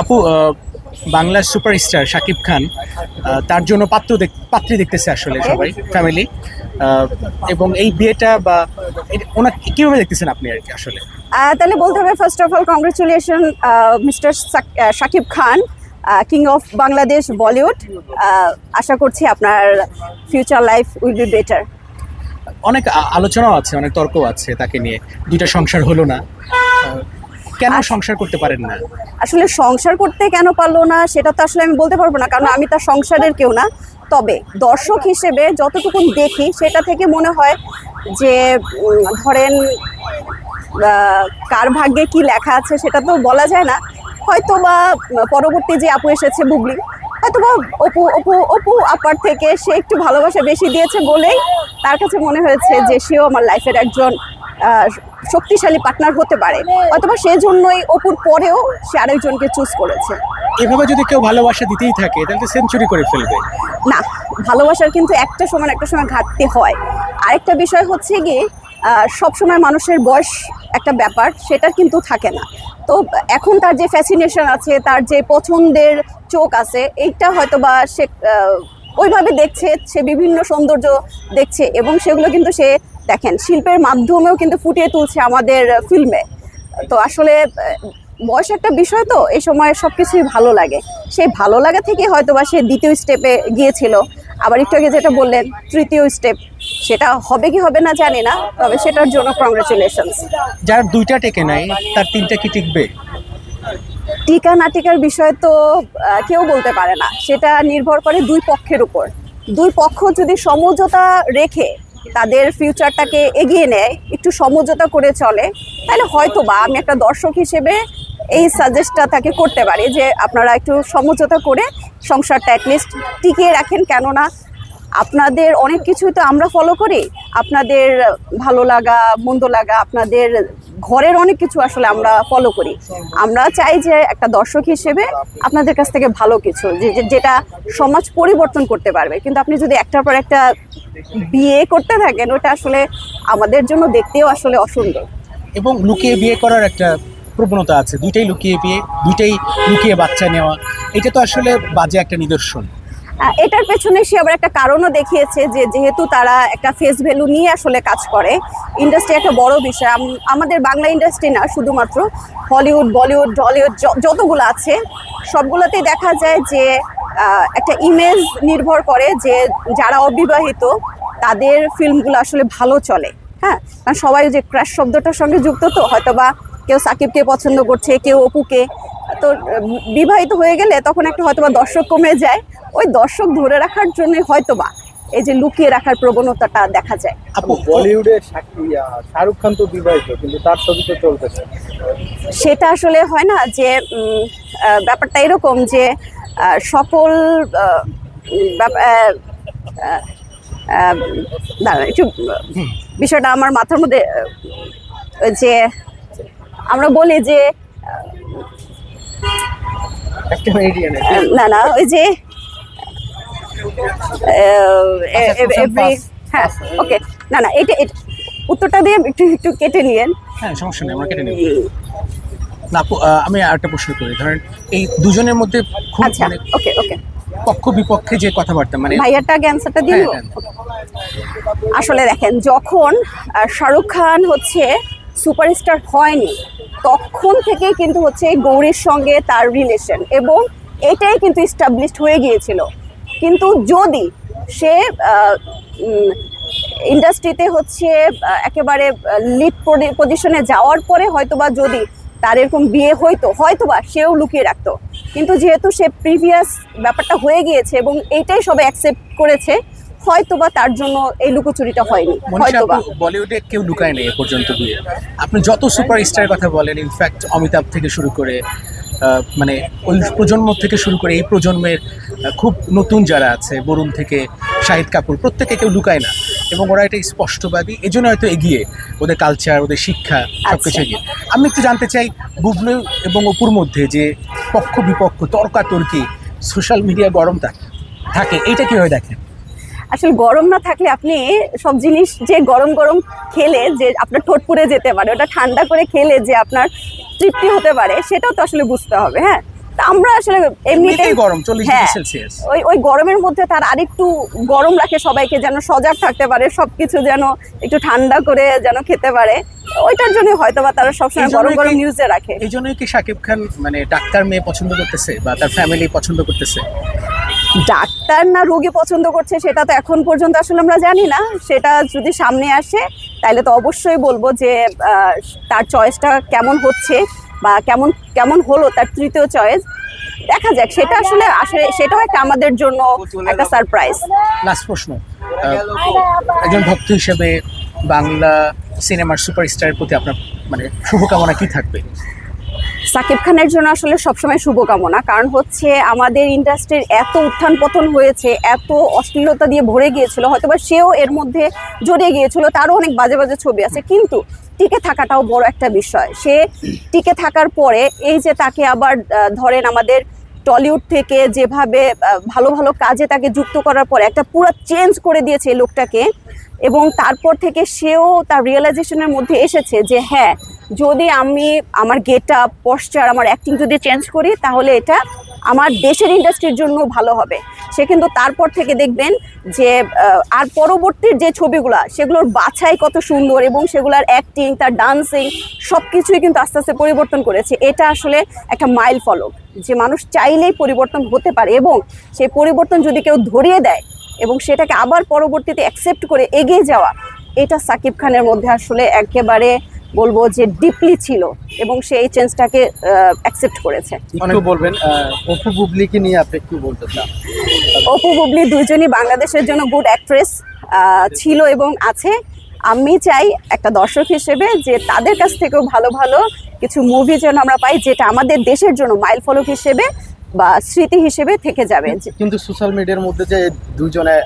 আপু, বাংলার সুপারস্টার শাকিব খান তার জন্য পাত্রী দেখতেছে আসলে সবাই ফ্যামিলি, এবং এই বিয়েটা বা ওনাকে কিভাবে দেখতেছেন আপনি আর কি আসলে? তাহলে বলতে হবে first of all congratulation mister Shakib Khan, king of Bangladesh Bollywood. আশা করছি আপনার future life will be better. অনেক আলোচনাও আছে, অনেক তর্ক আছে তাকে নিয়ে, দুইটা সংসার হলো না, কেন সংসার করতে পারেন না? আসলে সংসার করতে কেন পারলো না সেটা তো আসলে আমি বলতে পারবো না, কারণ আমি তার সংসারের কেউ না। তবে দর্শক হিসেবে যতটুকু দেখি সেটা থেকে মনে হয় যে ধরেন কার ভাগ্যে কি লেখা আছে সেটা তো বলা যায় না। হয়তো বা পরবর্তী যে আপু এসেছে বুবলি, হয়তো বা অপু আপার থেকে সে একটু ভালোবাসা বেশি দিয়েছে বলেই তার কাছে মনে হয়েছে যে সেও আমার লাইফের একজন শক্তিশালী পার্টনার হতে পারে। অথবা সেই জন্যই অপুর পরেও সে আরেকজনকে চুজ করেছে। এভাবে যদি কেউ ভালোবাসা দিতেই থাকে তাহলে তো সেঞ্চুরি করে ফেলবে। না, ভালোবাসার কিন্তু একটা সময় ঘাটতি হয়। আরেকটা বিষয় হচ্ছে গিয়ে সবসময় মানুষের বয়স একটা ব্যাপার, সেটা কিন্তু থাকে না। তো এখন তার যে ফ্যাসিনেশন আছে, তার যে পছন্দের চোখ আছে, এইটা হয়তো বা সে ওইভাবে দেখছে, সে বিভিন্ন সৌন্দর্য দেখছে এবং সেগুলো কিন্তু সে দেখেন শিল্পের মাধ্যমেও কিন্তু ফুটিয়ে তুলছে আমাদের ফিল্মে। তো আসলে বয়স একটা বিষয়, তো এই সময় সব কিছুই ভালো লাগে। সেই ভালো লাগা থেকে হয়তো বা সে দ্বিতীয় স্টেপে গিয়েছিল। আবার একটু আগে যেটা বললেন তৃতীয় স্টেপ, সেটা হবে কি হবে না জানি না, তবে সেটার জন্য কংগ্রেচুলেশনস। যার দুইটা টেকে নাই তার তিনটা কি টিকবে? টিকা না টিকার বিষয় তো কেউ বলতে পারে না, সেটা নির্ভর করে দুই পক্ষের উপর। দুই পক্ষ যদি সমঝোতা রেখে তাদের ফিউচারটাকে এগিয়ে নেয়, একটু সমঝোতা করে চলে, তাহলে হয়তো বা আমি একটা দর্শক হিসেবে এই সাজেস্টটা তাকে করতে পারি যে আপনারা একটু সমঝোতা করে সংসারটা অ্যাটলিস্ট টিকিয়ে রাখেন। কেননা আপনাদের অনেক কিছুই তো আমরা ফলো করি, আপনাদের ভালো লাগা মন্দ লাগা, আপনাদের ঘরের অনেক কিছু আসলে আমরা ফলো করি। আমরা চাই যে একটা দর্শক হিসেবে আপনাদের কাছ থেকে ভালো কিছু, যেটা সমাজ পরিবর্তন করতে পারবে। কিন্তু আপনি যদি একটার পর একটা বিয়ে করতে থাকেন, ওটা আসলে আমাদের জন্য দেখতেও আসলে অসুন্দর। এবং লুকিয়ে বিয়ে করার একটা প্রবণতা আছে, দুইটাই লুকিয়ে বিয়ে, দুইটাই লুকিয়ে বাচ্চা নেওয়া, এটা তো আসলে বাজে একটা নিদর্শন। এটার পেছনে সে আবার একটা কারণও দেখিয়েছে যে যেহেতু তারা একটা ফেস ভ্যালু নিয়ে আসলে কাজ করে, ইন্ডাস্ট্রি একটা বড় বিষয়। আমাদের বাংলা ইন্ডাস্ট্রি না, শুধুমাত্র হলিউড বলিউড টলিউড যতগুলো আছে সবগুলোতেই দেখা যায় যে একটা ইমেজ নির্ভর করে যে যারা অবিবাহিত তাদের ফিল্মগুলো আসলে ভালো চলে। হ্যাঁ, কারণ সবাই যে ক্রাশ শব্দটার সঙ্গে যুক্ত, তো হয়তো বা কেউ সাকিবকে পছন্দ করছে, কেউ অপুকে। তো বিবাহিত হয়ে গেলে তখন একটা হয়তোবা দর্শক কমে যায়, ওই দর্শক ধরে রাখার জন্য হয়তোবা এই যে লুকিয়ে রাখার প্রবণতাটা দেখা যায়। আপু, বলিউডে শাহরুখ খান তো বিবাহিত, কিন্তু তার ছবি তো চলতেছে। সেটা আসলে হয় না যে ব্যাপারটা এরকম যে সকল একটু বিষয়টা আমার মাথার মধ্যে, যে আমরা বলি যে না ওই যে হ্যাঁ ওকে, না এটা উত্তরটা দিয়ে একটু কেটে নিয়েন। হ্যাঁ, সমস্যা নেই, আমরা কেটে নেব। না আপু, আমি আরেকটা প্রশ্ন করি। ধরেন এই দুজনের মধ্যে খুব ওকে পক্ষ বিপক্ষে যে কথাবার্তা, মানে ভাইয়াটা অ্যান্সারটা দিল। আসলে দেখেন, যখন শাহরুখ খান হচ্ছে সুপারস্টার হয়নি তখন থেকে কিন্তু হচ্ছে গৌরীর সঙ্গে তার রিলেশন, এবং এটাই কিন্তু এস্টাবলিশড হয়ে গিয়েছিল। কিন্তু যদি সে ইন্ডাস্ট্রিতে হচ্ছে একেবারে লিড পজিশনে যাওয়ার পরে হয়তোবা যদি তার এরকম বিয়ে হয়তোবা সেও লুকিয়ে রাখতো। কিন্তু যেহেতু সে প্রিভিয়াস ব্যাপারটা হয়ে গিয়েছে এবং এইটাই সবাই অ্যাকসেপ্ট করেছে, হয়তোবা তার জন্য এই লুকোচুরিটা হয়নি। হয়তোবা বলিউডে কেউ লুকায় নেই এ পর্যন্ত বিয়ে। আপনি যত সুপারস্টারের কথা বলেন, ইনফ্যাক্ট অমিতাভ থেকে শুরু করে মানে ওই প্রজন্ম থেকে শুরু করে এই প্রজন্মের খুব নতুন যারা আছে, বরুণ থেকে শাহিদ কাপুর, প্রত্যেকে কেউ লুকায় না এবং ওরা এটা স্পষ্টবাদী, এই জন্য হয়তো এগিয়ে, ওদের কালচার, ওদের শিক্ষা সবকিছু এগিয়ে। আমি একটু জানতে চাই, বুবলু এবং অপুর মধ্যে যে পক্ষ বিপক্ষ তর্কাতর্কি, সোশ্যাল মিডিয়া গরম থাকে, এইটা কীভাবে দেখেন? আসলে গরম না থাকলে আপনি সব জিনিস যে গরম গরম খেলে যে আপনার ঠোঁট পুড়ে যেতে পারে, ওটা ঠান্ডা করে খেলে যে আপনার তৃপ্তি হতে পারে, সেটাও তো আসলে বুঝতে হবে। হ্যাঁ, তা আমরা আসলে এমনিতেই এমনিতেই গরম 40 হ্যাঁ, ডিগ্রি সেলসিয়াস। ওই গরমের মধ্যে তার আরেকটু গরম রাখে সবাইকে, যেন সজাগ থাকতে পারে, সবকিছু যেন একটু ঠান্ডা করে যেন খেতে পারে। ওইটার জন্য হয়তো বা তারা সবসময় গরম গরম নিউজে রাখে। এই জন্যই কি শাকিব খান মানে ডাক্তার মেয়ে পছন্দ করতেছে বা তার ফ্যামিলি পছন্দ করতেছে? ডাক্তার না রোগী পছন্দ করছে সেটা তো এখন পর্যন্ত আসলে আমরা জানি না। সেটা যদি সামনে আসে তাহলে তো অবশ্যই বলবো যে তার চয়েসটা কেমন হচ্ছে বা কেমন কেমন হলো তার তৃতীয় চয়েস। দেখা যাক, সেটা আসলে সেটাও একটা আমাদের জন্য একটা সারপ্রাইজ। লাস্ট প্রশ্ন, একজন ভক্ত হিসেবে বাংলা সিনেমার সুপারস্টারের প্রতি আপনার মানে শুভকামনা কি থাকবে? সাকিব খানের জন্য আসলে সবসময় শুভকামনা, কারণ হচ্ছে আমাদের ইন্ডাস্ট্রির এত উত্থান পতন হয়েছে, এত অশ্লীলতা দিয়ে ভরে গিয়েছিল, হয়তোবা সেও এর মধ্যে জড়িয়ে গিয়েছিল, তারও অনেক বাজে বাজে ছবি আছে, কিন্তু টিকে থাকাটাও বড় একটা বিষয়। সে টিকে থাকার পরে এই যে তাকে আবার ধরেন আমাদের টলিউড থেকে যেভাবে ভালো ভালো কাজে তাকে যুক্ত করার পরে একটা পুরো চেঞ্জ করে দিয়েছে এই লোকটাকে, এবং তারপর থেকে সেও তার রিয়েলাইজেশনের মধ্যে এসেছে যে হ্যাঁ, যদি আমি আমার গেট আপ, পশ্চার, আমার অ্যাক্টিং যদি চেঞ্জ করি তাহলে এটা আমার দেশের ইন্ডাস্ট্রির জন্য ভালো হবে। সে কিন্তু তারপর থেকে দেখবেন যে আর পরবর্তীর যে ছবিগুলো সেগুলোর বাছাই কত সুন্দর, এবং সেগুলোর অ্যাক্টিং, তার ডান্সিং সব কিছুই কিন্তু আস্তে আস্তে পরিবর্তন করেছে। এটা আসলে একটা মাইল ফলক যে মানুষ চাইলেই পরিবর্তন হতে পারে, এবং সেই পরিবর্তন যদি কেউ ধরিয়ে দেয় এবং সেটাকে আবার পরবর্তীতে অ্যাকসেপ্ট করে এগিয়ে যাওয়া, এটা সাকিব খানের মধ্যে আসলে একেবারে বলবো যে ডিপলি ছিল, এবং সে এই চেঞ্জটাকে অ্যাকসেপ্ট করেছে। একটু বলবেন অপু বুবলিকে নিয়ে আপনি কি বলতে চান? অপু বুবলি দুইজনই বাংলাদেশের জন্য গুড অ্যাক্ট্রেস ছিল এবং আছে। আমি চাই একটা দর্শক হিসেবে যে তাদের কাছ থেকেও ভালো ভালো কিছু মুভি যেন আমরা পাই, যেটা আমাদের দেশের জন্য মাইল ফলক হিসেবে বা স্মৃতি হিসেবে থেকে যাবে। কিন্তু সোশ্যাল মিডিয়ার মধ্যে যে দুজনে